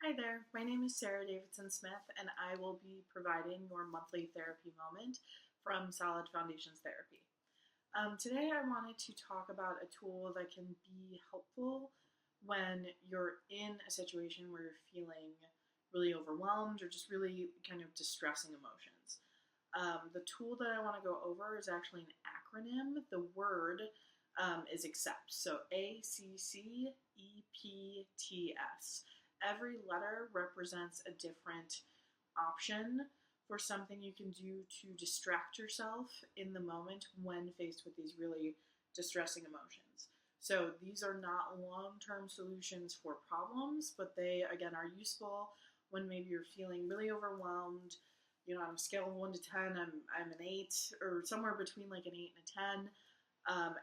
Hi there, my name is Sarah Davidson Smith, and I will be providing your monthly therapy moment from Solid Foundations Therapy. Today, I wanted to talk about a tool that can be helpful when you're in a situation where you're feeling really overwhelmed or just really kind of distressing emotions. The tool that I want to go over is actually an acronym. The word is accept, so ACCEPTS. Every letter represents a different option for something you can do to distract yourself in the moment when faced with these really distressing emotions. So these are not long-term solutions for problems, but they, again, are useful when maybe you're feeling really overwhelmed. On a scale of 1 to 10, I'm an 8, or somewhere between like an 8 and a 10.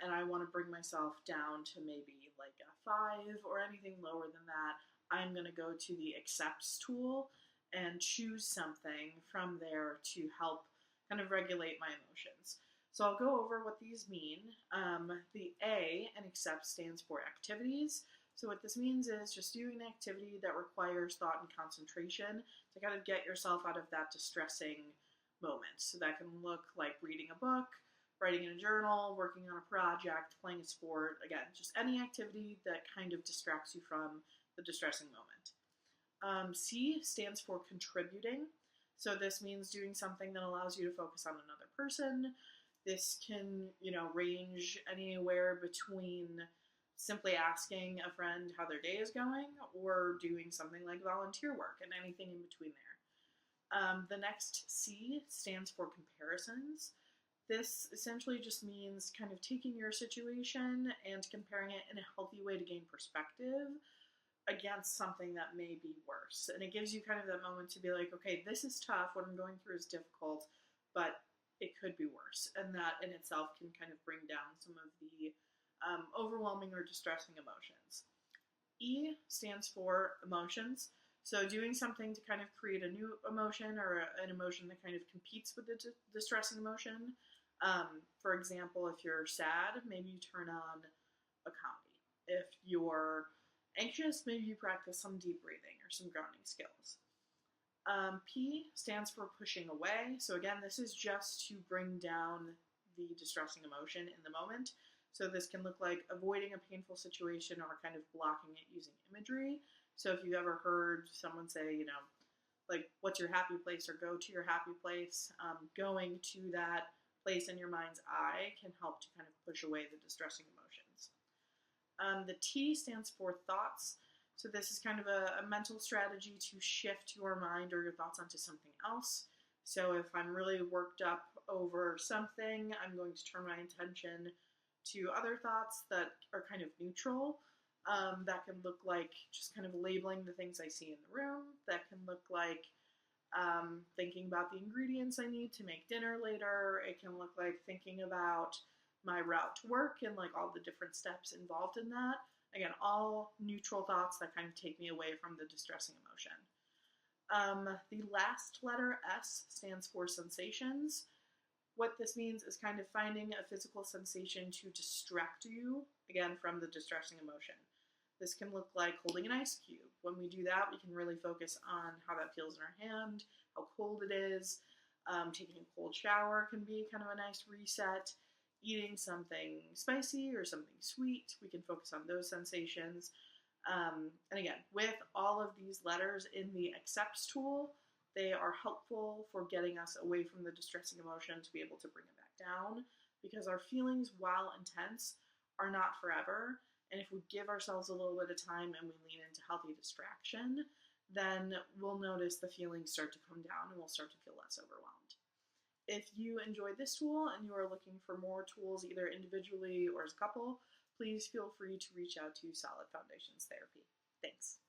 And I want to bring myself down to maybe like a 5 or anything lower than that. I'm going to go to the accepts tool and choose something from there to help kind of regulate my emotions. So I'll go over what these mean. The A in accept stands for activities. So what this means is just doing an activity that requires thought and concentration to kind of get yourself out of that distressing moment. So that can look like reading a book, writing in a journal, working on a project, playing a sport. Again, just any activity that kind of distracts you from the distressing moment. C stands for contributing. So this means doing something that allows you to focus on another person. This can, range anywhere between simply asking a friend how their day is going or doing something like volunteer work and anything in between there. The next C stands for comparisons. This essentially just means kind of taking your situation and comparing it in a healthy way to gain perspective against something that may be worse. And it gives you kind of that moment to be like, okay, this is tough. What I'm going through is difficult, but it could be worse. And that in itself can kind of bring down some of the overwhelming or distressing emotions. E stands for emotions. So doing something to kind of create a new emotion or an emotion that kind of competes with the distressing emotion. For example, if you're sad, maybe you turn on a comedy. If you're anxious, maybe you practice some deep breathing or some grounding skills. P stands for pushing away. So again, this is just to bring down the distressing emotion in the moment. So this can look like avoiding a painful situation or kind of blocking it using imagery. So if you've ever heard someone say, like, what's your happy place or go to your happy place, going to that place in your mind's eye can help to kind of push away the distressing emotions. The T stands for thoughts. So this is kind of a mental strategy to shift your mind or your thoughts onto something else. So if I'm really worked up over something, I'm going to turn my attention to other thoughts that are kind of neutral. That can look like just kind of labeling the things I see in the room. That can look like thinking about the ingredients I need to make dinner later. It can look like thinking about my route to work and like all the different steps involved in that. Again, all neutral thoughts that kind of take me away from the distressing emotion. The last letter, S, stands for sensations. What this means is kind of finding a physical sensation to distract you, again, from the distressing emotion. This can look like holding an ice cube. When we do that, we can really focus on how that feels in our hand, how cold it is. Taking a cold shower can be kind of a nice reset. Eating something spicy or something sweet, we can focus on those sensations. And again, with all of these letters in the accepts tool, they are helpful for getting us away from the distressing emotion to be able to bring it back down, because our feelings, while intense, are not forever. And if we give ourselves a little bit of time and we lean into healthy distraction, then we'll notice the feelings start to come down and we'll start to feel less overwhelmed. If you enjoyed this tool and you are looking for more tools either individually or as a couple, please feel free to reach out to Solid Foundations Therapy. Thanks.